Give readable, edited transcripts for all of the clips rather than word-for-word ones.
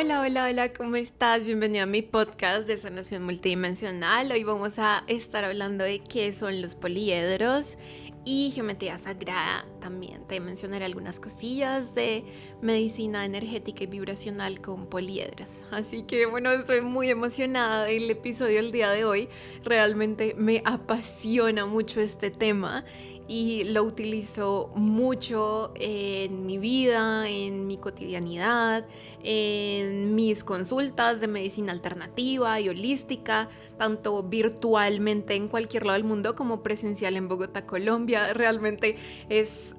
Hola, hola, hola, ¿cómo estás? Bienvenido a mi podcast de sanación multidimensional. Hoy vamos a estar hablando de qué son los poliedros y geometría sagrada. También te mencionaré algunas cosillas de medicina energética y vibracional con poliedros. Así que bueno, estoy muy emocionada del episodio del día de hoy. Realmente me apasiona mucho este tema y lo utilizo mucho en mi vida, en mi cotidianidad, en mis consultas de medicina alternativa y holística, tanto virtualmente en cualquier lado del mundo como presencial en Bogotá, Colombia. Realmente es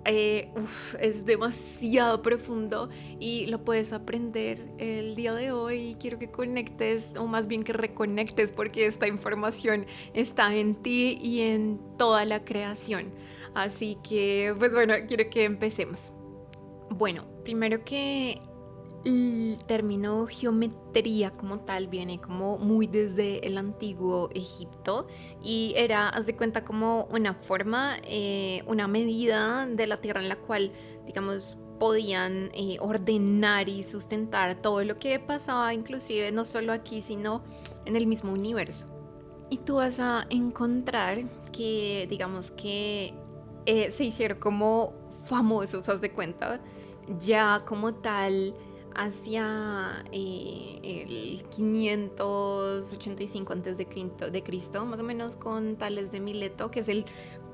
demasiado profundo y lo puedes aprender el día de hoy. Quiero que conectes, o más bien que reconectes, porque esta información está en ti y en toda la creación. Así que, pues bueno, quiero que empecemos. Bueno, primero que el término geometría como tal viene como muy desde el antiguo Egipto y era, haz de cuenta, como una forma, una medida de la tierra en la cual, digamos, podían ordenar y sustentar todo lo que pasaba, inclusive no solo aquí, sino en el mismo universo. Y tú vas a encontrar que, digamos que se hicieron como famosos, haz de cuenta, ya como tal hacia el 585 antes de Cristo, más o menos, con Tales de Mileto, que es el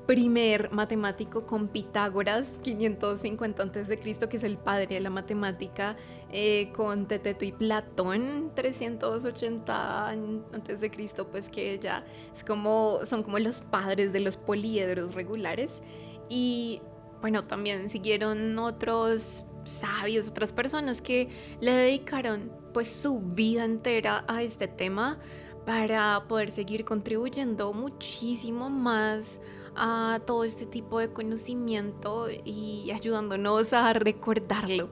primer matemático, con Pitágoras, 550 antes de Cristo, que es el padre de la matemática, con Teteto y Platón, 380 antes de Cristo, pues que ya son como los padres de los poliedros regulares. Y bueno, también siguieron otros sabios, otras personas que le dedicaron pues su vida entera a este tema para poder seguir contribuyendo muchísimo más a todo este tipo de conocimiento y ayudándonos a recordarlo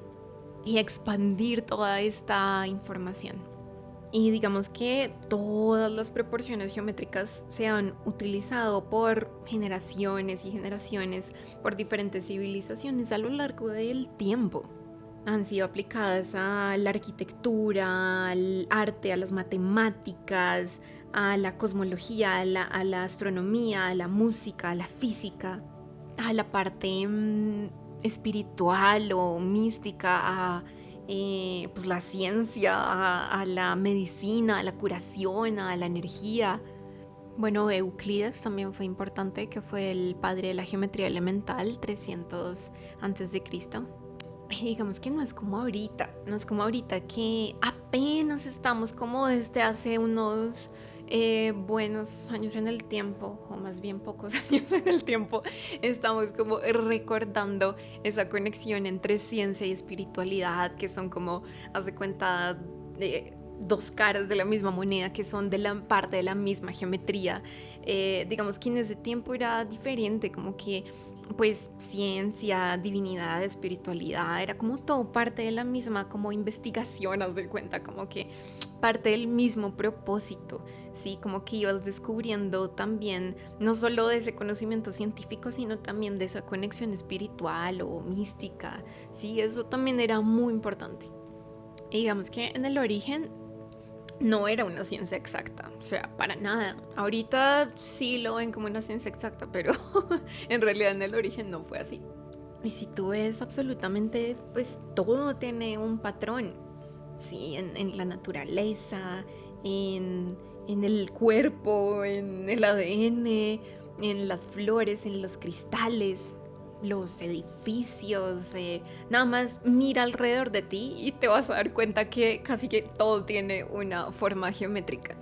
y a expandir toda esta información. Y digamos que todas las proporciones geométricas se han utilizado por generaciones y generaciones, por diferentes civilizaciones a lo largo del tiempo. Han sido aplicadas a la arquitectura, al arte, a las matemáticas, a la cosmología, a la astronomía, a la música, a la física, a la parte espiritual o mística, a pues la ciencia, a la medicina, a la curación, a la energía. Bueno, Euclides también fue importante, que fue el padre de la geometría elemental, 300 antes de Cristo. Y digamos que no es como ahorita que apenas estamos como desde hace unos buenos años en el tiempo, o más bien pocos años en el tiempo, estamos como recordando esa conexión entre ciencia y espiritualidad, que son como, haz de cuenta, dos caras de la misma moneda, que son de la parte de la misma geometría. Digamos que en ese tiempo era diferente, como que pues ciencia, divinidad, espiritualidad, era como todo parte de la misma como investigación, haz de cuenta, como que parte del mismo propósito, ¿sí? Como que ibas descubriendo también no solo de ese conocimiento científico, sino también de esa conexión espiritual o mística, ¿sí? Eso también era muy importante. Y digamos que en el origen no era una ciencia exacta, o sea, para nada. Ahorita sí lo ven como una ciencia exacta, pero en realidad en el origen no fue así. Y si tú ves absolutamente, pues todo tiene un patrón, ¿sí? En la naturaleza, en el cuerpo, en el ADN, en las flores, en los cristales, los edificios, nada más mira alrededor de ti y te vas a dar cuenta que casi que todo tiene una forma geométrica.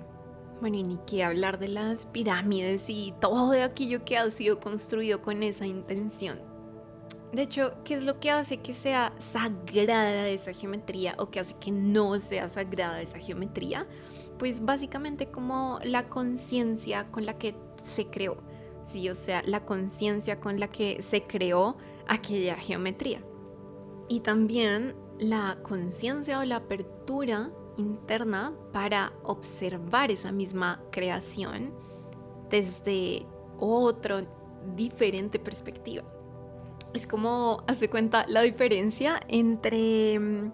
Bueno, y ni qué hablar de las pirámides y todo aquello que ha sido construido con esa intención. De hecho, ¿qué es lo que hace que sea sagrada esa geometría o que hace que no sea sagrada esa geometría? Pues básicamente como la conciencia con la que se creó, sí, o sea, la conciencia con la que se creó aquella geometría. Y también la conciencia o la apertura interna para observar esa misma creación desde otra diferente perspectiva. Es como, hace cuenta, la diferencia entre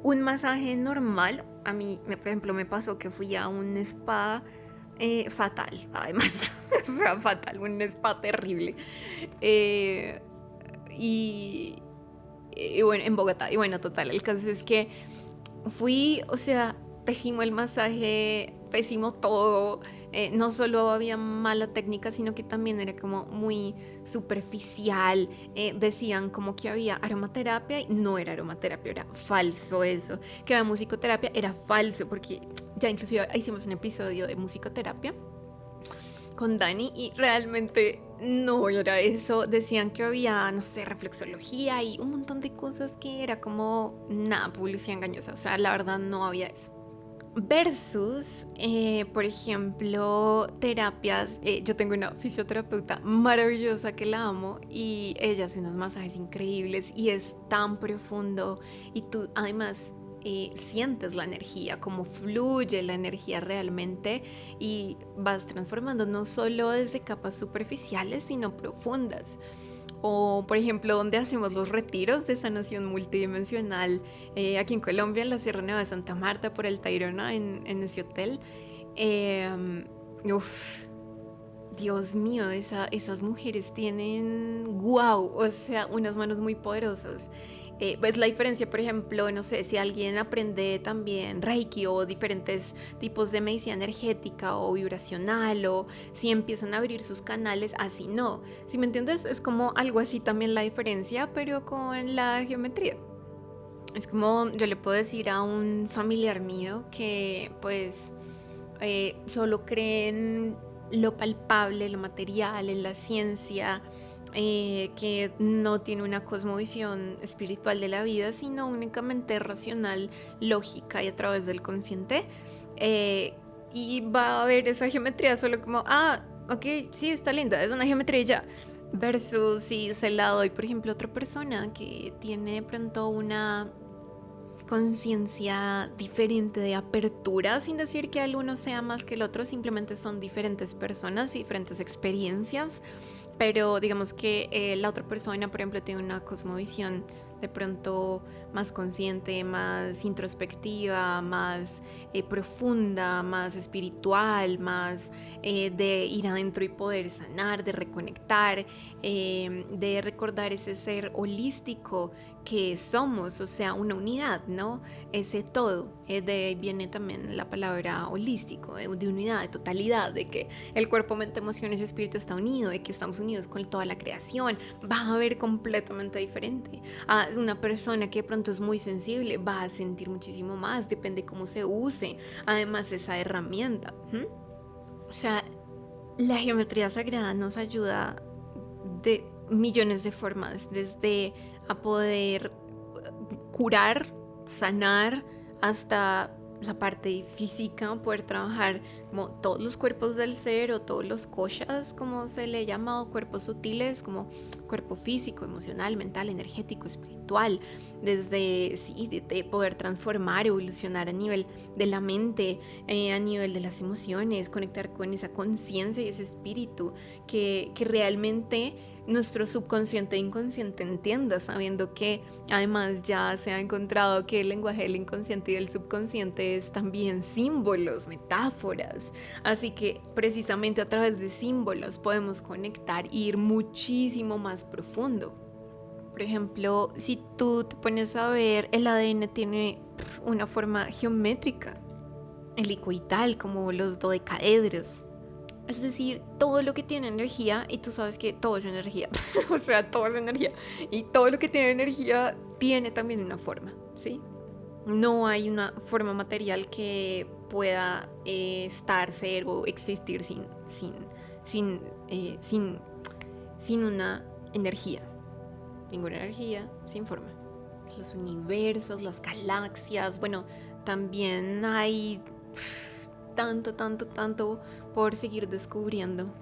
un masaje normal, a mí, por ejemplo, me pasó que fui a un spa fatal, además, o sea, fatal, un spa terrible. Eh, y, y bueno, en Bogotá, y bueno, total, el caso es que fui, o sea, pésimo el masaje, pésimo todo. No solo había mala técnica, sino que también era como muy superficial. Decían como que había aromaterapia y no era aromaterapia, era falso eso. Que había musicoterapia, era falso, porque ya inclusive hicimos un episodio de musicoterapia con Dani y realmente no era eso. Decían que había, no sé, reflexología y un montón de cosas que era como nada, publicidad engañosa. O sea, la verdad no había eso. Versus, por ejemplo, terapias. Yo tengo una fisioterapeuta maravillosa que la amo y ella hace unos masajes increíbles y es tan profundo y tú además sientes la energía, cómo fluye la energía realmente y vas transformando no solo desde capas superficiales, sino profundas. O, por ejemplo, donde hacemos los retiros de sanación multidimensional aquí en Colombia, en la Sierra Nevada de Santa Marta, por el Tayrona, en ese hotel. Eh, uf, Dios mío, esas mujeres tienen, wow, o sea, unas manos muy poderosas. Pues la diferencia, por ejemplo, no sé, si alguien aprende también Reiki o diferentes tipos de medicina energética o vibracional o si empiezan a abrir sus canales, así no. Si me entiendes, es como algo así también la diferencia, pero con la geometría. Es como yo le puedo decir a un familiar mío que pues solo cree en lo palpable, lo material, en la ciencia, que no tiene una cosmovisión espiritual de la vida, sino únicamente racional, lógica y a través del consciente. eh, y va a ver esa geometría solo como, ah, ok, sí, está linda, es una geometría y ya. Versus si se la doy, por ejemplo, a otra persona que tiene de pronto una conciencia diferente de apertura, sin decir que el uno sea más que el otro, simplemente son diferentes personas y diferentes experiencias, pero digamos que la otra persona, por ejemplo, tiene una cosmovisión de pronto más consciente, más introspectiva, más profunda, más espiritual, más de ir adentro y poder sanar, de reconectar, de recordar ese ser holístico que somos, o sea, una unidad, ¿no? Ese todo, de ahí viene también la palabra holístico, de unidad, de totalidad, de que el cuerpo, mente, emociones y espíritu está unido, de que estamos unidos con toda la creación. Va a ver completamente diferente. Una persona que de pronto es muy sensible va a sentir muchísimo más, depende cómo se use, además esa herramienta. O sea, la geometría sagrada nos ayuda de millones de formas, desde a poder curar, sanar, hasta la parte física, poder trabajar como todos los cuerpos del ser o todos los koshas, como se le llama, o cuerpos sutiles, como cuerpo físico, emocional, mental, energético, espiritual, desde sí, de poder transformar, evolucionar a nivel de la mente, a nivel de las emociones, conectar con esa conciencia y ese espíritu que realmente nuestro subconsciente e inconsciente entienda, sabiendo que además ya se ha encontrado que el lenguaje del inconsciente y del subconsciente es también símbolos, metáforas. Así que precisamente a través de símbolos podemos conectar e ir muchísimo más profundo. Por ejemplo, si tú te pones a ver, el ADN tiene una forma geométrica, helicoidal, como los dodecaedros. Es decir, todo lo que tiene energía, y tú sabes que todo es energía, o sea, todo es energía, y todo lo que tiene energía tiene también una forma, ¿sí? No hay una forma material que pueda estar, ser o existir sin, sin, sin una energía. Ninguna energía sin forma. Los universos, las galaxias, bueno, también hay tanto por seguir descubriendo.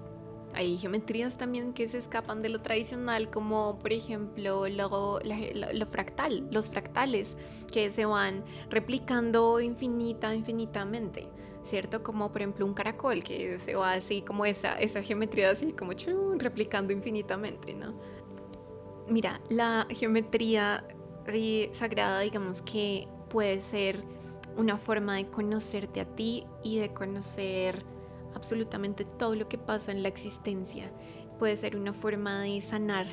Hay geometrías también que se escapan de lo tradicional, como por ejemplo lo fractal, los fractales que se van replicando infinitamente, ¿cierto? Como por ejemplo un caracol que se va así, como esa geometría así, como replicando infinitamente, ¿no? Mira, la geometría sagrada, digamos que puede ser una forma de conocerte a ti y de conocer absolutamente todo lo que pasa en la existencia. Puede ser una forma de sanar,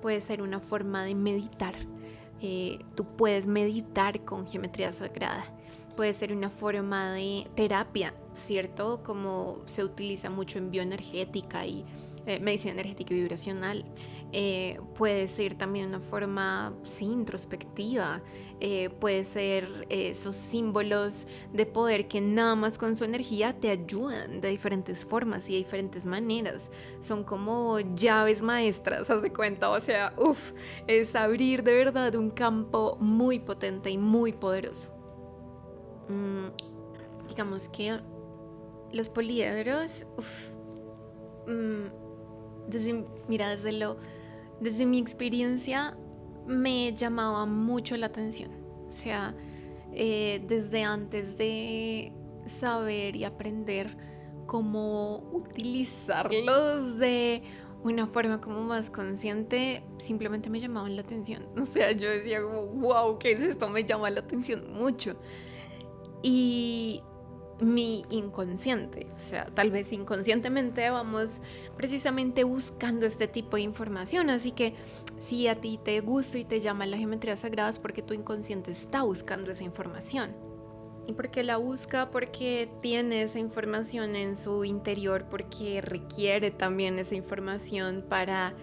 puede ser una forma de meditar. Tú puedes meditar con geometría sagrada. Puede ser una forma de terapia, ¿cierto? Como se utiliza mucho en bioenergética y medicina energética y vibracional. Puede ser también una forma, sí, introspectiva. Puede ser esos símbolos de poder que nada más con su energía te ayudan de diferentes formas y de diferentes maneras. Son como llaves maestras, haz de cuenta. O sea, es abrir de verdad un campo muy potente y muy poderoso. Digamos que los poliedros, desde mi experiencia me llamaba mucho la atención. O sea, desde antes de saber y aprender cómo utilizarlos de una forma como más consciente, simplemente me llamaban la atención. O sea, yo decía como, wow, ¿qué es esto? Me llama la atención mucho. Y mi inconsciente, o sea, tal vez inconscientemente vamos precisamente buscando este tipo de información, así que si a ti te gusta y te llama la geometría sagrada es porque tu inconsciente está buscando esa información. ¿Y por qué la busca? Porque tiene esa información en su interior, porque requiere también esa información para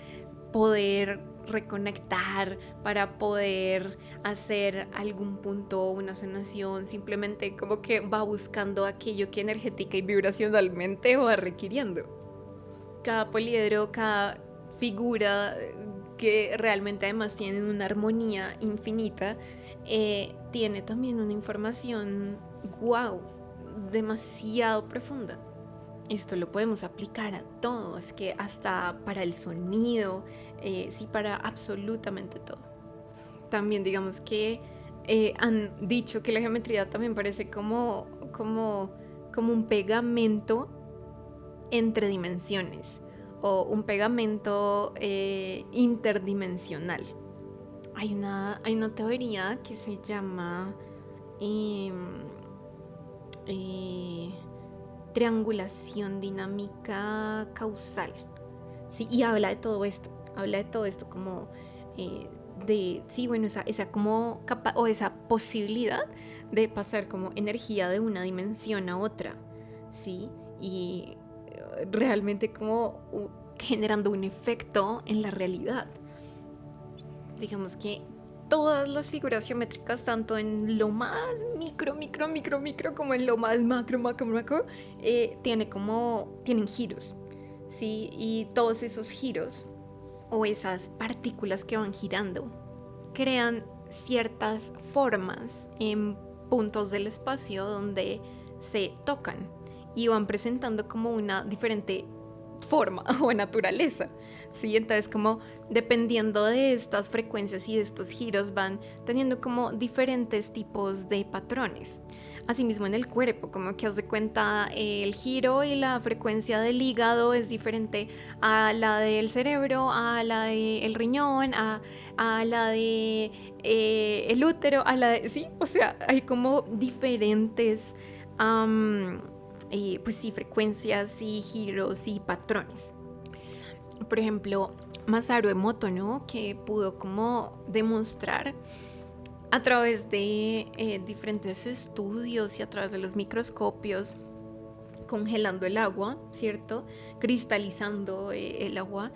poder reconectar, para poder hacer algún punto, una sanación, simplemente como que va buscando aquello que energética y vibracionalmente va requiriendo. Cada poliedro, cada figura que realmente además tienen una armonía infinita, tiene también una información wow, demasiado profunda. Esto lo podemos aplicar a todo, es que hasta para el sonido, sí, para absolutamente todo. También digamos que han dicho que la geometría también parece como un pegamento entre dimensiones o un pegamento interdimensional. Hay una teoría que se llama triangulación dinámica causal, ¿sí? Y habla de todo esto como esa como o esa posibilidad de pasar como energía de una dimensión a otra, ¿sí? Y realmente como generando un efecto en la realidad. Digamos que todas las figuras geométricas, tanto en lo más micro, como en lo más macro, tienen giros, ¿sí? Y todos esos giros o esas partículas que van girando crean ciertas formas en puntos del espacio donde se tocan y van presentando como una diferente forma o naturaleza, ¿sí? Entonces como dependiendo de estas frecuencias y de estos giros van teniendo como diferentes tipos de patrones. Asimismo en el cuerpo, como que haz de cuenta el giro y la frecuencia del hígado es diferente a la del cerebro, a la del riñón, a la de el útero, a la de... Sí, o sea, hay como diferentes pues sí, frecuencias y giros y patrones. Por ejemplo, Masaru Emoto, ¿no? Que pudo como demostrar a través de diferentes estudios y a través de los microscopios, congelando el agua, ¿cierto? Cristalizando el agua,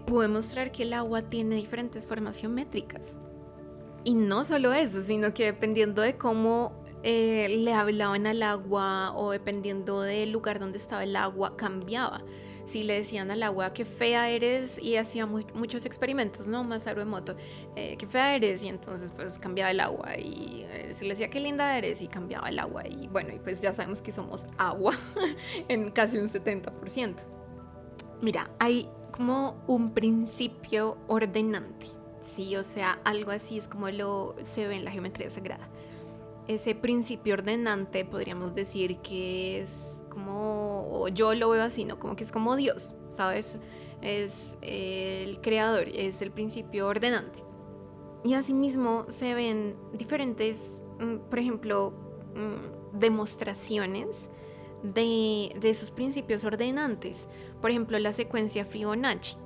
pudo demostrar que el agua tiene diferentes formas geométricas. Y no solo eso, sino que dependiendo de cómo le hablaban al agua o dependiendo del lugar donde estaba el agua, cambiaba. Si le decían al agua qué fea eres, y hacía muchos experimentos, ¿no? Masaru Emoto, qué fea eres, y entonces pues cambiaba el agua, y si le decía qué linda eres, y cambiaba el agua, y bueno, y pues ya sabemos que somos agua en casi un 70%. Mira, hay como un principio ordenante, ¿sí? O sea, algo así es como se ve en la geometría sagrada. Ese principio ordenante podríamos decir que es como, o yo lo veo así, ¿no? Como que es como Dios, ¿sabes? Es el creador, es el principio ordenante. Y asimismo se ven diferentes por ejemplo, demostraciones de esos principios ordenantes. Por ejemplo, la secuencia Fibonacci,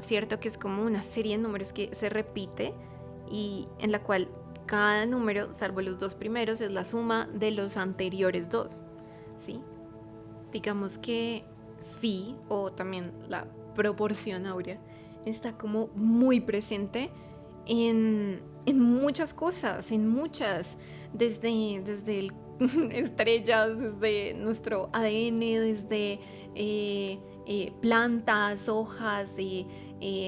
¿cierto? Que es como una serie de números que se repite y en la cual cada número, salvo los dos primeros, es la suma de los anteriores dos, ¿sí? Digamos que phi, o también la proporción áurea, está como muy presente en muchas cosas, en muchas, desde estrellas, desde nuestro ADN, desde plantas, hojas,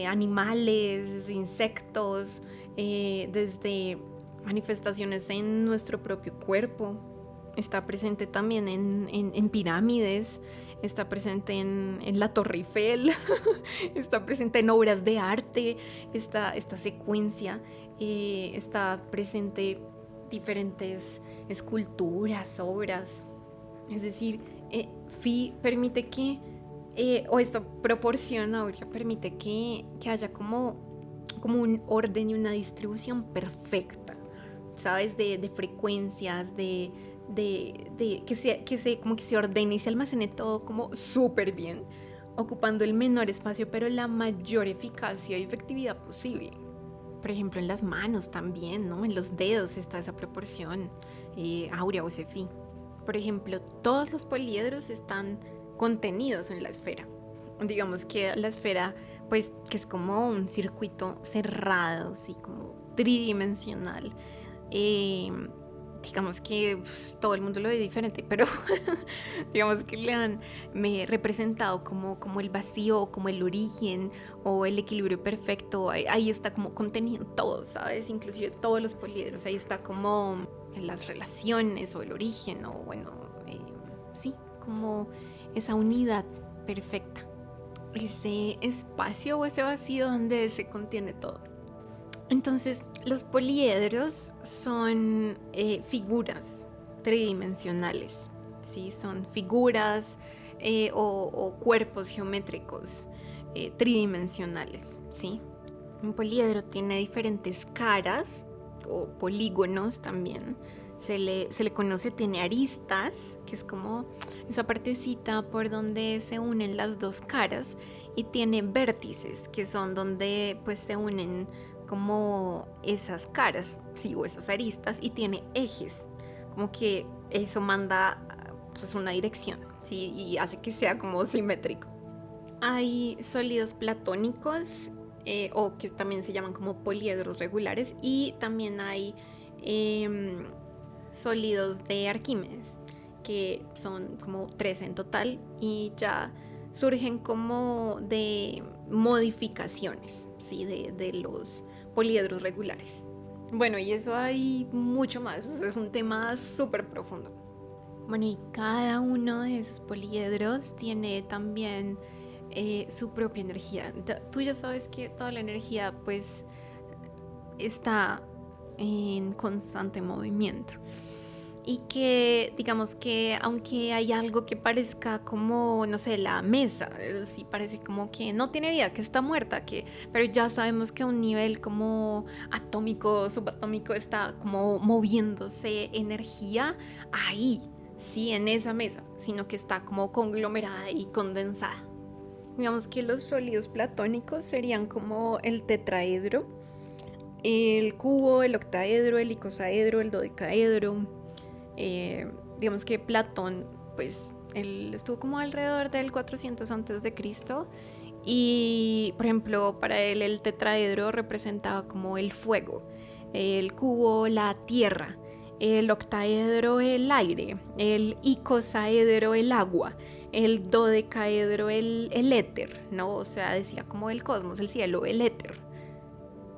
animales, insectos, desde manifestaciones en nuestro propio cuerpo. Está presente también en pirámides, está presente en la Torre Eiffel, está presente en obras de arte, esta secuencia, está presente diferentes esculturas, obras. Es decir, Phi permite que, o esta proporción áurea permite que haya como un orden y una distribución perfecta, ¿sabes? De frecuencias, como que se ordene y se almacene todo como súper bien, ocupando el menor espacio, pero la mayor eficacia y efectividad posible. Por ejemplo, en las manos también, ¿no? En los dedos está esa proporción áurea o ese phi. Por ejemplo, todos los poliedros están contenidos en la esfera. Digamos que la esfera, pues, que es como un circuito cerrado, así como tridimensional. Digamos que todo el mundo lo ve diferente, pero digamos que me he representado como el vacío, como el origen o el equilibrio perfecto. Ahí está como contenido todo, ¿sabes? Inclusive todos los poliedros, ahí está como en las relaciones o el origen o bueno, sí, como esa unidad perfecta, ese espacio o ese vacío donde se contiene todo. Entonces, los poliedros son figuras tridimensionales, ¿sí? Son figuras o cuerpos geométricos tridimensionales, ¿sí? Un poliedro tiene diferentes caras o polígonos también. Se le conoce, tiene aristas, que es como esa partecita por donde se unen las dos caras, y tiene vértices, que son donde pues se unen como esas caras, sí, o esas aristas, y tiene ejes, como que eso manda pues una dirección, sí, y hace que sea como simétrico. Hay sólidos platónicos o que también se llaman como poliedros regulares, y también hay sólidos de Arquímedes, que son como 3 en total y ya surgen como de modificaciones, ¿sí? de los poliedros regulares. Bueno, y eso hay mucho más, o sea, es un tema súper profundo. Bueno, y cada uno de esos poliedros tiene también su propia energía. Tú ya sabes que toda la energía pues está en constante movimiento. Y que digamos que aunque hay algo que parezca como, no sé, la mesa, sí parece como que no tiene vida, que está muerta, pero ya sabemos que a un nivel como atómico, subatómico está como moviéndose energía ahí, sí, en esa mesa, sino que está como conglomerada y condensada. Digamos que los sólidos platónicos serían como el tetraedro, el cubo, el octaedro, el icosaedro, el dodecaedro. Digamos que Platón, pues él estuvo como alrededor del 400 antes de Cristo, y por ejemplo para él el tetraedro representaba como el fuego, el cubo la tierra, el octaedro el aire, el icosaedro el agua, el dodecaedro el éter, ¿no? O sea, decía como el cosmos, el cielo, el éter.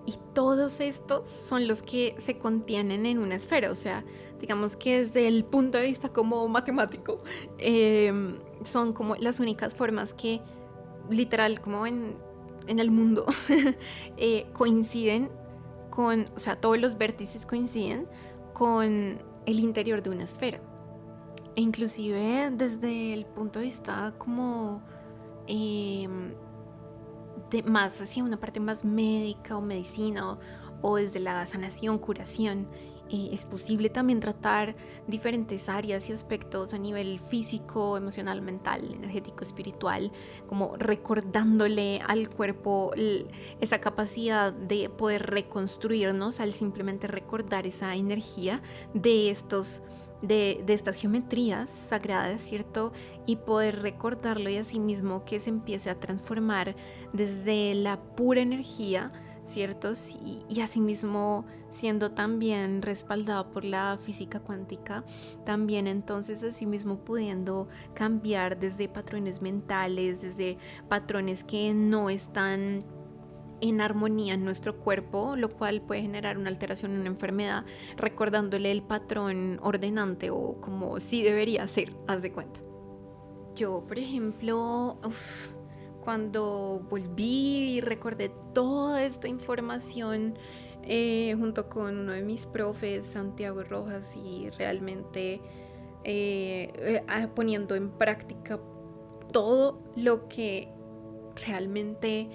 Y todos estos son los que se contienen en una esfera, o sea, digamos que desde el punto de vista como matemático, son como las únicas formas que literal como en el mundo coinciden con, o sea, todos los vértices coinciden con el interior de una esfera. E inclusive desde el punto de vista como más hacia una parte más médica o medicina o desde la sanación, curación, Es posible también tratar diferentes áreas y aspectos a nivel físico, emocional, mental, energético, espiritual, como recordándole al cuerpo esa capacidad de poder reconstruirnos al simplemente recordar esa energía de de estas geometrías sagradas, ¿cierto? Y poder recordarlo y asimismo que se empiece a transformar desde la pura energía, ¿cierto? Y asimismo siendo también respaldado por la física cuántica, también entonces asimismo pudiendo cambiar desde patrones mentales, desde patrones que no están en armonía en nuestro cuerpo, lo cual puede generar una alteración, una enfermedad, recordándole el patrón ordenante o como sí debería ser, haz de cuenta. Yo, por ejemplo, cuando volví y recordé toda esta información junto con uno de mis profes, Santiago Rojas, y realmente poniendo en práctica todo lo que realmente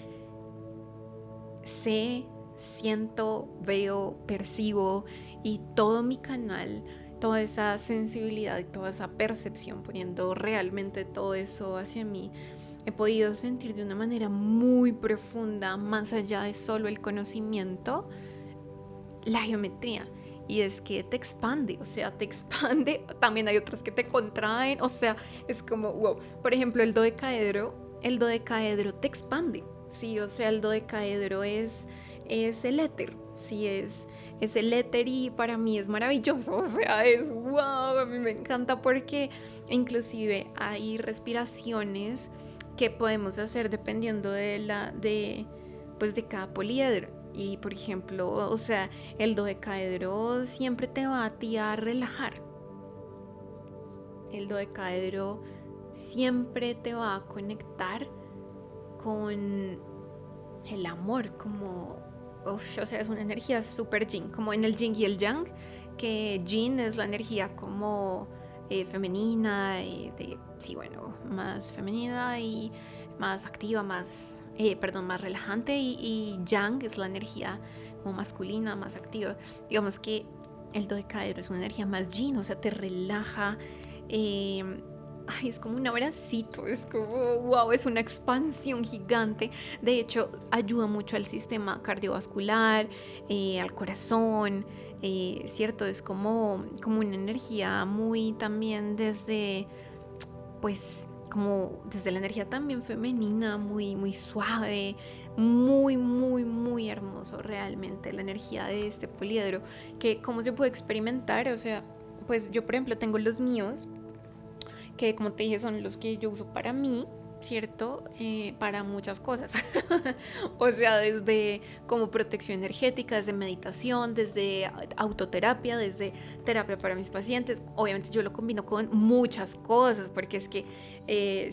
sé, siento, veo, percibo y todo mi canal, toda esa sensibilidad y toda esa percepción, poniendo realmente todo eso hacia mí, he podido sentir de una manera muy profunda, más allá de solo el conocimiento, la geometría. Y es que te expande, o sea, te expande. También hay otras que te contraen, o sea, es como, wow. Por ejemplo, el dodecaedro te expande, sí, o sea, el dodecaedro es el éter, sí, es el éter y para mí es maravilloso, o sea, es wow, a mí me encanta porque inclusive hay respiraciones que podemos hacer dependiendo pues de cada poliedro. Y por ejemplo, o sea, el dodecaedro siempre te va a ti a relajar. El dodecaedro siempre te va a conectar con el amor, como, o sea, es una energía súper yin, como en el yin y el yang, que yin es la energía como femenina, sí, bueno, más femenina y más activa, más relajante, y yang es la energía como masculina, más activa. Digamos que el dodecaedro es una energía más yin, o sea, te relaja. eh, Ay, es como un abracito, es como, wow, es una expansión gigante. De hecho, ayuda mucho al sistema cardiovascular, al corazón, ¿cierto? Es como una energía muy también pues, como desde la energía también femenina, muy, muy suave, muy, muy, muy hermoso realmente la energía de este poliedro, que cómo se puede experimentar, o sea, pues yo por ejemplo tengo los míos, que como te dije son los que yo uso para mí, ¿cierto? Para muchas cosas. O sea, desde como protección energética, desde meditación, desde autoterapia, desde terapia para mis pacientes. Obviamente yo lo combino con muchas cosas, porque es que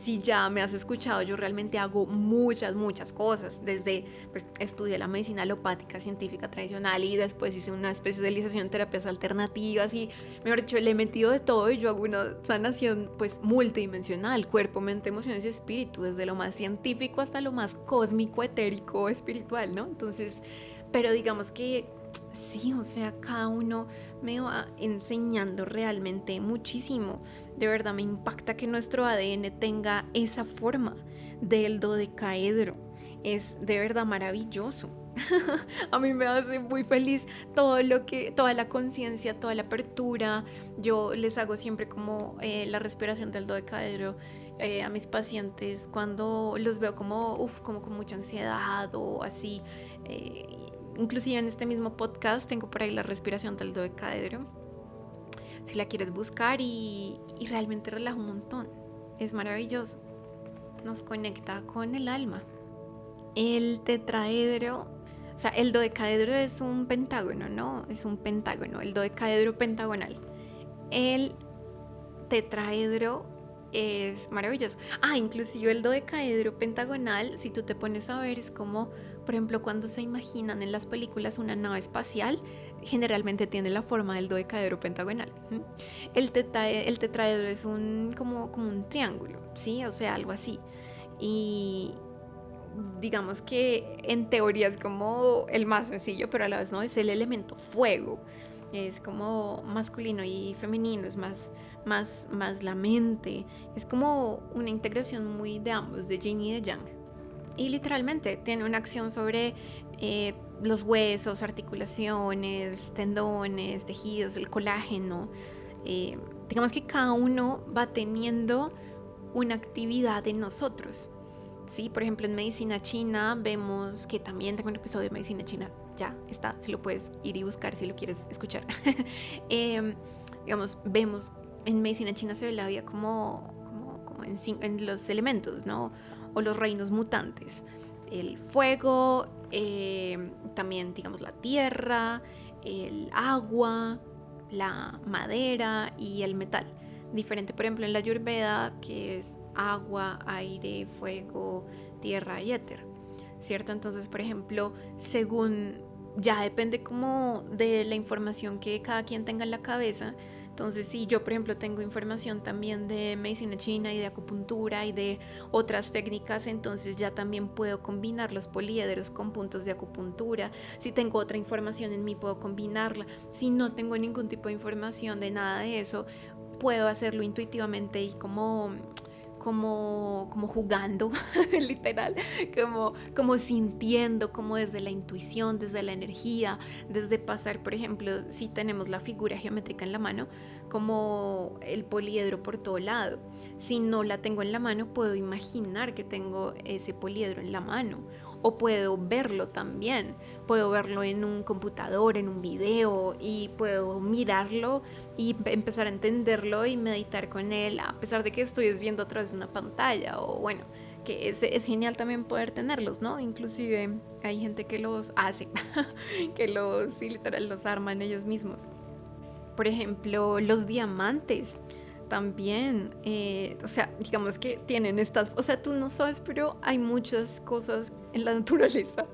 si ya me has escuchado, yo realmente hago muchas, muchas cosas. Desde, pues, estudié la medicina alopática científica tradicional y después hice una especialización en terapias alternativas y, mejor dicho, le he metido de todo y yo hago una sanación, pues, multidimensional, cuerpo, mente, emociones y espíritu, desde lo más científico hasta lo más cósmico, etérico, espiritual, ¿no? Entonces, pero digamos que sí, o sea, cada uno me va enseñando realmente muchísimo. De verdad me impacta que nuestro ADN tenga esa forma del dodecaedro. Es de verdad maravilloso. A mí me hace muy feliz toda la conciencia, toda la apertura. Yo les hago siempre como la respiración del dodecaedro a mis pacientes cuando los veo como con mucha ansiedad o así. eh, Inclusive en este mismo podcast tengo por ahí la respiración del dodecaedro, si la quieres buscar, y realmente relaja un montón. Es maravilloso, nos conecta con el alma. El tetraedro, o sea, el dodecaedro es un pentágono, ¿no? Es un pentágono, el dodecaedro pentagonal. El tetraedro es maravilloso. Inclusive el dodecaedro pentagonal, si tú te pones a ver, es como, por ejemplo, cuando se imaginan en las películas una nave espacial, generalmente tiene la forma del dodecaedro pentagonal. El tetraedro es como un triángulo, ¿sí? O sea, algo así. Y digamos que en teoría es como el más sencillo, pero a la vez no, es el elemento fuego. es como masculino y femenino, es más la mente, es como una integración muy de ambos, de yin y de yang. Y literalmente tiene una acción sobre los huesos, articulaciones, tendones, tejidos, el colágeno. Digamos que cada uno va teniendo una actividad en nosotros. Sí, por ejemplo, en medicina china vemos que también tengo un episodio de medicina china, ya está, si lo puedes ir y buscar si lo quieres escuchar. Digamos, vemos en medicina china se ve la vida como en los elementos, ¿no? O los reinos mutantes. El fuego, también digamos la tierra, el agua, la madera y el metal. Diferente, por ejemplo, en la Ayurveda, que es agua, aire, fuego, tierra y éter, ¿cierto? Entonces, por ejemplo, según ya depende como de la información que cada quien tenga en la cabeza. Entonces, si yo, por ejemplo, tengo información también de medicina china y de acupuntura y de otras técnicas, entonces ya también puedo combinar los poliedros con puntos de acupuntura. Si tengo otra información en mí, puedo combinarla. Si no tengo ningún tipo de información de nada de eso, puedo hacerlo intuitivamente y como jugando, literal, como sintiendo, como desde la intuición, desde la energía, desde pasar, por ejemplo, si tenemos la figura geométrica en la mano, como el poliedro por todo lado. Si no la tengo en la mano, puedo imaginar que tengo ese poliedro en la mano. O puedo verlo también, puedo verlo en un computador, en un video, y puedo mirarlo y empezar a entenderlo y meditar con él, a pesar de que estoy viendo a través de una pantalla. O bueno, que es genial también poder tenerlos, ¿no? Inclusive hay gente que los hace, que sí, literal los arman ellos mismos. Por ejemplo, los diamantes también, o sea, digamos que tienen estas, o sea, tú no sabes, pero hay muchas cosas en la naturaleza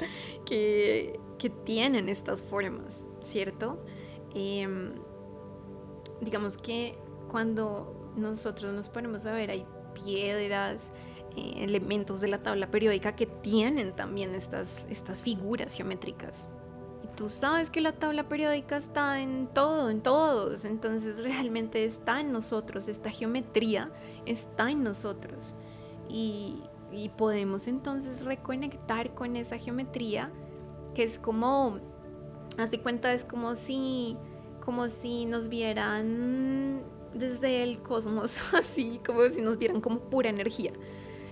que tienen estas formas, ¿cierto? Digamos que cuando nosotros nos ponemos a ver, hay piedras, elementos de la tabla periódica que tienen también estas figuras geométricas. Y tú sabes que la tabla periódica está en todo, en todos, entonces realmente está en nosotros, esta geometría está en nosotros. Y podemos entonces reconectar con esa geometría, que es como, haz de cuenta, es como si nos vieran desde el cosmos, así como si nos vieran como pura energía,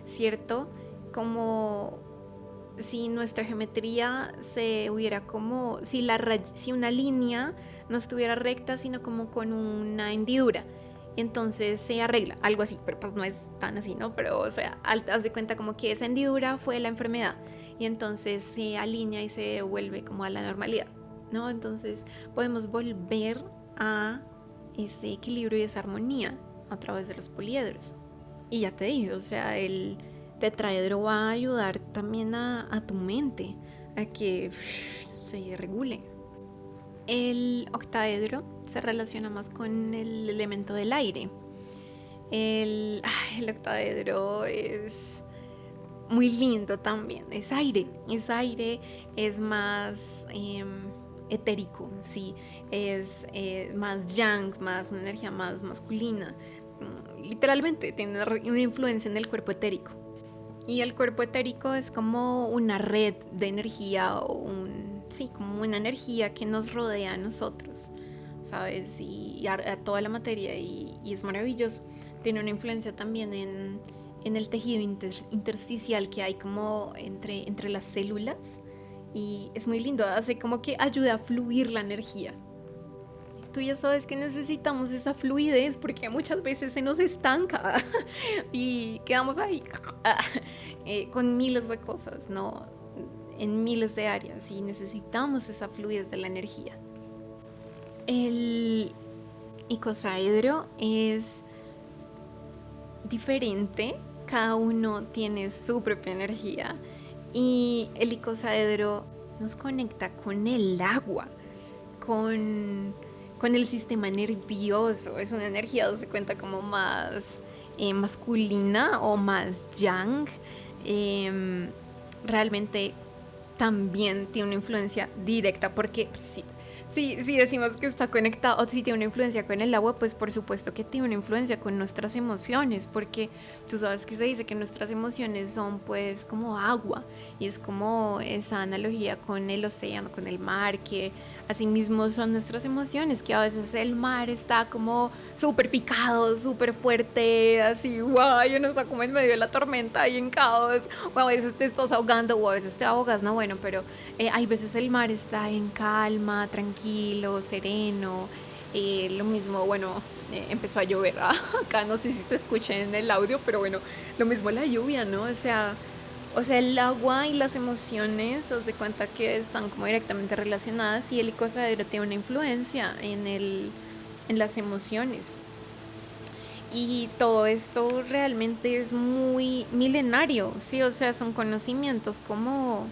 ¿cierto? Como si nuestra geometría se hubiera como, si una línea no estuviera recta, sino como con una hendidura. Entonces se arregla, algo así, pero pues no es tan así, ¿no? Pero, o sea, haz de cuenta como que esa hendidura fue la enfermedad y entonces se alinea y se vuelve como a la normalidad, ¿no? Entonces podemos volver a ese equilibrio y esa armonía a través de los poliedros. Y ya te dije, o sea, el tetraedro va a ayudar también a tu mente a que se regule. El octaedro se relaciona más con el elemento del aire. El octaedro es muy lindo también. Es aire, es más etérico, sí, es más yang, más una energía más masculina. Literalmente tiene una influencia en el cuerpo etérico. Y el cuerpo etérico es como una red de energía o como una energía que nos rodea a nosotros, ¿sabes? Y a toda la materia y es maravilloso. Tiene una influencia también en el tejido intersticial que hay como entre las células y es muy lindo, hace como que ayuda a fluir la energía. Tú ya sabes que necesitamos esa fluidez porque muchas veces se nos estanca y quedamos ahí con miles de cosas, ¿no? En miles de áreas y necesitamos esa fluidez de la energía. El icosaedro es diferente, cada uno tiene su propia energía y el icosaedro nos conecta con el agua, con el sistema nervioso. Es una energía, se cuenta como más masculina o más yang. Realmente también tiene una influencia directa porque Sí, sí decimos que está conectado, o si tiene una influencia con el agua, pues por supuesto que tiene una influencia con nuestras emociones, porque tú sabes que se dice que nuestras emociones son pues como agua, y es como esa analogía con el océano, con el mar, que así mismo son nuestras emociones, que a veces el mar está como súper picado, súper fuerte, así, guay, uno está como en medio de la tormenta y en caos, o a veces te estás ahogando, o a veces te ahogas, no, bueno, pero hay veces el mar está en calma, tranquilo, sereno. Lo mismo, bueno, empezó a llover acá, no sé si se escucha en el audio, pero bueno, lo mismo la lluvia, ¿no? O sea, el agua y las emociones, os de cuenta que están como directamente relacionadas y el icosaedro tiene una influencia en las emociones. Y todo esto realmente es muy milenario, ¿sí? O sea, son conocimientos como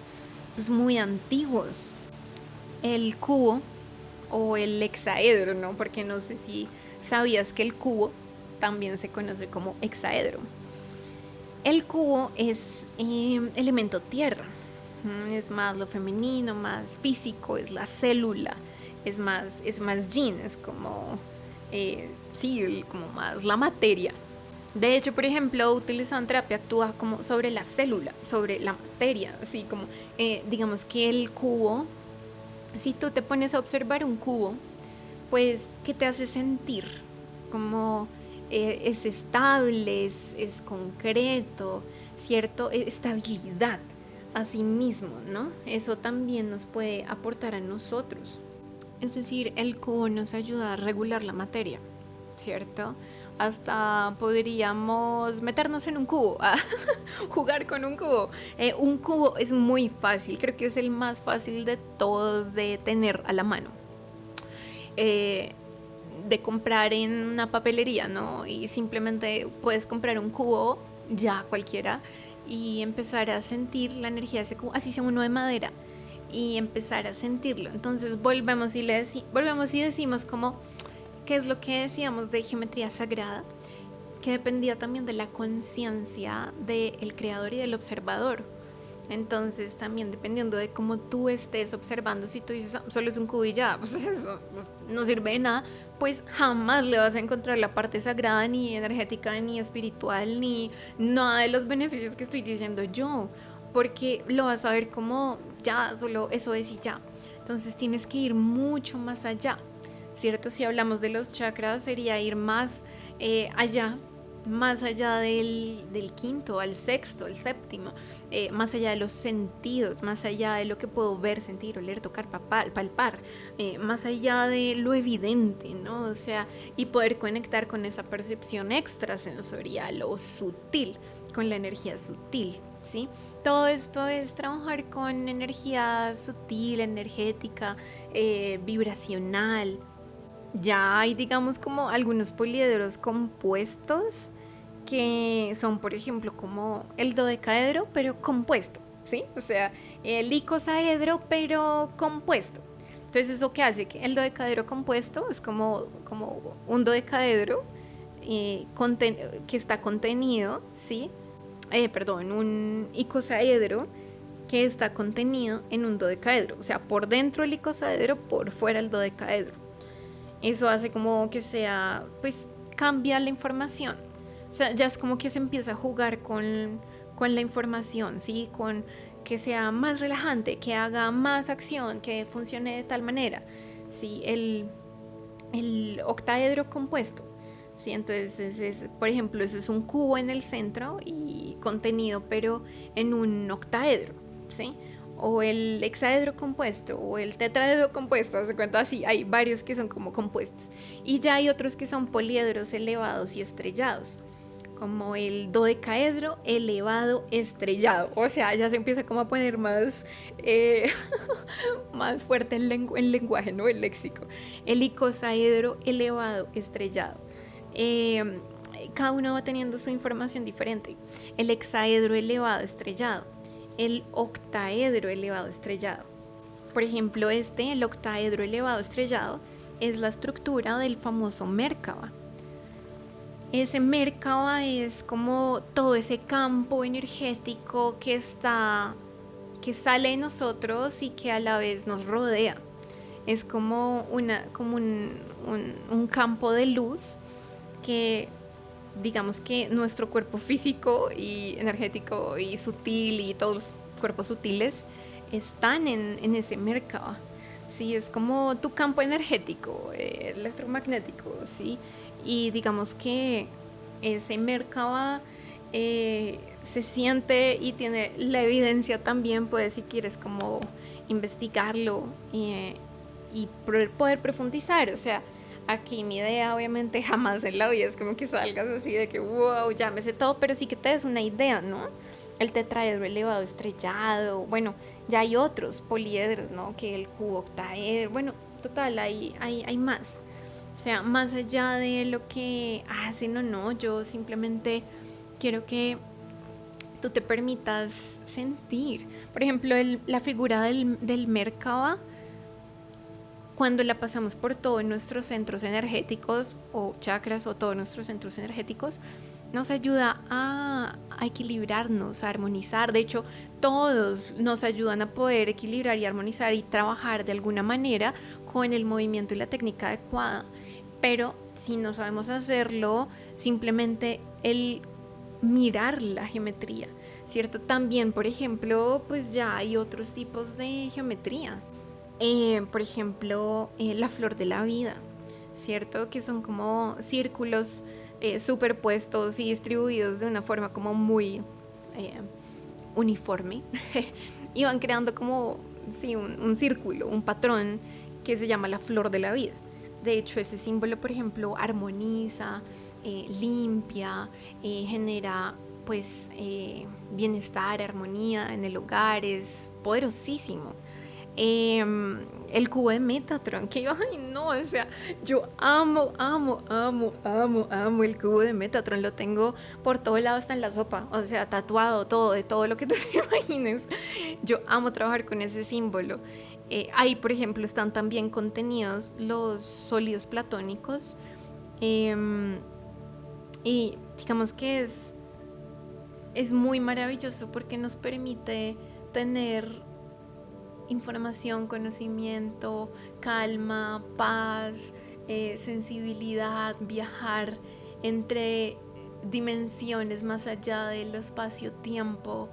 pues, muy antiguos. El cubo o el hexaedro, ¿no? Porque no sé si sabías que el cubo también se conoce como hexaedro. El cubo es elemento tierra, es más lo femenino, más físico, es la célula, es más yin, es como, sí, como más la materia. De hecho, por ejemplo, utilizando terapia actúa como sobre la célula, sobre la materia, así como, digamos que el cubo, si tú te pones a observar un cubo, pues, ¿qué te hace sentir? Como es estable, es concreto, ¿cierto? Estabilidad a sí mismo, ¿no? Eso también nos puede aportar a nosotros. Es decir, el cubo nos ayuda a regular la materia, ¿cierto? Hasta podríamos meternos en un cubo, a jugar con un cubo. Un cubo es muy fácil, creo que es el más fácil de todos de tener a la mano. Eh, de comprar en una papelería, ¿no? Y simplemente puedes comprar un cubo, ya cualquiera, y empezar a sentir la energía de ese cubo, así sea uno de madera, y empezar a sentirlo. Entonces volvemos y decimos como, ¿qué es lo que decíamos de geometría sagrada? Que dependía también de la conciencia del creador y del observador. Entonces también dependiendo de cómo tú estés observando, si tú dices solo es un cubo y ya, pues eso pues, no sirve de nada, pues jamás le vas a encontrar la parte sagrada, ni energética, ni espiritual, ni nada de los beneficios que estoy diciendo yo, porque lo vas a ver como ya, solo eso es y ya. Entonces tienes que ir mucho más allá, ¿cierto? Si hablamos de los chakras, sería ir más allá, más allá del quinto al sexto, al séptimo, más allá de los sentidos, más allá de lo que puedo ver, sentir, oler, tocar, palpar, más allá de lo evidente, ¿no? O sea, y poder conectar con esa percepción extrasensorial o sutil, con la energía sutil, ¿sí? Todo esto es trabajar con energía sutil, energética, vibracional. Ya hay, digamos, como algunos poliedros compuestos que son, por ejemplo, como el dodecaedro, pero compuesto, ¿sí? O sea, el icosaedro, pero compuesto. Entonces, ¿eso qué hace? Que el dodecaedro compuesto es como un dodecaedro que está contenido, ¿sí? Perdón, un icosaedro que está contenido en un dodecaedro. O sea, por dentro el icosaedro, por fuera el dodecaedro. Eso hace como que sea, pues cambia la información. O sea, ya es como que se empieza a jugar con la información, ¿sí? Con que sea más relajante, que haga más acción, que funcione de tal manera, ¿sí? El octaedro compuesto, ¿sí? Entonces, por ejemplo, eso es un cubo en el centro y contenido, pero en un octaedro, ¿sí? O el hexaedro compuesto o el tetraedro compuesto, se cuenta así, hay varios que son como compuestos y ya hay otros que son poliedros elevados y estrellados, como el dodecaedro elevado estrellado, o sea, ya se empieza como a poner más más fuerte el lenguaje, ¿no? El léxico. El icosaedro elevado estrellado. Eh, Cada uno va teniendo su información diferente. El hexaedro elevado estrellado, el octaedro elevado estrellado. Por ejemplo, el octaedro elevado estrellado, es la estructura del famoso Merkaba. Ese Merkaba es como todo ese campo energético que sale de nosotros y que a la vez nos rodea. es como, un campo de luz que digamos que nuestro cuerpo físico y energético y sutil y todos los cuerpos sutiles están en ese merkaba. Sí, es como tu campo energético, electromagnético, sí. Y digamos que ese merkaba se siente y tiene la evidencia también, pues si quieres como investigarlo y poder profundizar. O sea, aquí mi idea obviamente jamás en la vida es como que salgas así de que wow, ya me sé todo, pero sí que te des una idea, ¿no? El tetraedro elevado estrellado, bueno, ya hay otros poliedros, ¿no? Que el cubo octaedro, bueno, total, hay más. O sea, más allá de lo que hacen o no, yo simplemente quiero que tú te permitas sentir. Por ejemplo, la figura del Merkaba, cuando la pasamos por todos nuestros centros energéticos o chakras o todos nuestros centros energéticos, nos ayuda a equilibrarnos, a armonizar. De hecho, todos nos ayudan a poder equilibrar y armonizar y trabajar de alguna manera con el movimiento y la técnica adecuada. Pero si no sabemos hacerlo, simplemente el mirar la geometría, ¿cierto? También, por ejemplo, pues ya hay otros tipos de geometría. Por ejemplo, la flor de la vida, ¿cierto? Que son como círculos superpuestos y distribuidos de una forma como muy uniforme y van creando como sí, un círculo, un patrón que se llama la flor de la vida. De hecho, ese símbolo, por ejemplo, armoniza, limpia, genera pues bienestar, armonía en el hogar, es poderosísimo. El cubo de Metatron, que ay no, o sea, yo amo el cubo de Metatron, lo tengo por todo lado, hasta en la sopa, o sea, tatuado todo, de todo lo que tú te imagines. Yo amo trabajar con ese símbolo. Ahí, por ejemplo, están también contenidos los sólidos platónicos, y digamos que es muy maravilloso porque nos permite tener información, conocimiento, calma, paz, sensibilidad, viajar entre dimensiones más allá del espacio-tiempo,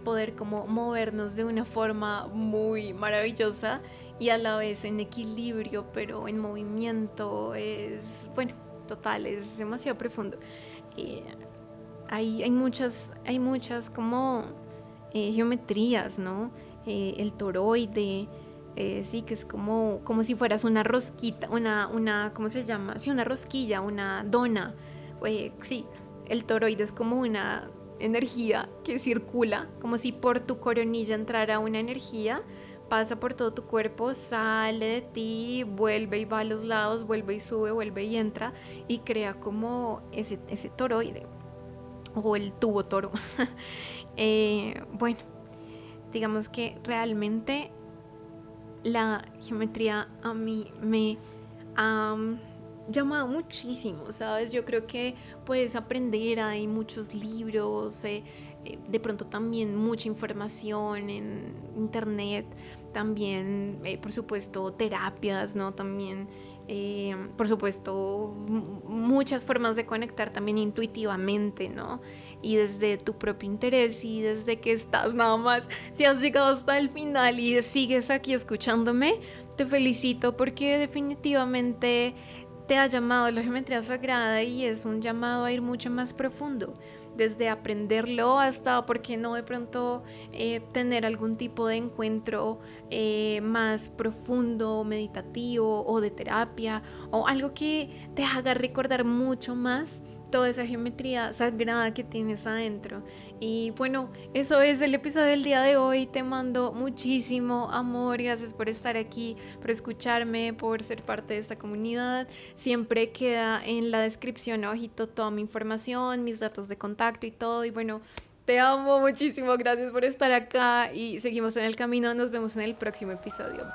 poder como movernos de una forma muy maravillosa y a la vez en equilibrio, pero en movimiento. Es, bueno, total, es demasiado profundo. Eh, hay muchas como geometrías, ¿no? El toroide, sí, que es como si fueras una rosquita, ¿cómo se llama? Sí, una rosquilla, una dona. Sí, el toroide es como una energía que circula, como si por tu coronilla entrara una energía, pasa por todo tu cuerpo, sale de ti, vuelve y va a los lados, vuelve y sube, vuelve y entra y crea como ese toroide o el tubo toro. Bueno, digamos que realmente la geometría a mí me ha llamado muchísimo, ¿sabes? Yo creo que puedes aprender, hay muchos libros, de pronto también mucha información en internet, también, por supuesto, terapias, ¿no? También, por supuesto, muchas formas de conectar también intuitivamente, ¿no? Y desde tu propio interés y desde que estás nada más, si has llegado hasta el final y sigues aquí escuchándome, te felicito porque definitivamente te ha llamado la geometría sagrada y es un llamado a ir mucho más profundo, desde aprenderlo hasta, ¿por qué no de pronto tener algún tipo de encuentro más profundo, meditativo o de terapia o algo que te haga recordar mucho más toda esa geometría sagrada que tienes adentro? Y bueno, eso es el episodio del día de hoy. Te mando muchísimo amor. Gracias por estar aquí, por escucharme, por ser parte de esta comunidad. Siempre queda en la descripción abajito toda mi información, mis datos de contacto y todo. Y bueno, te amo muchísimo. Gracias por estar acá y seguimos en el camino. Nos vemos en el próximo episodio.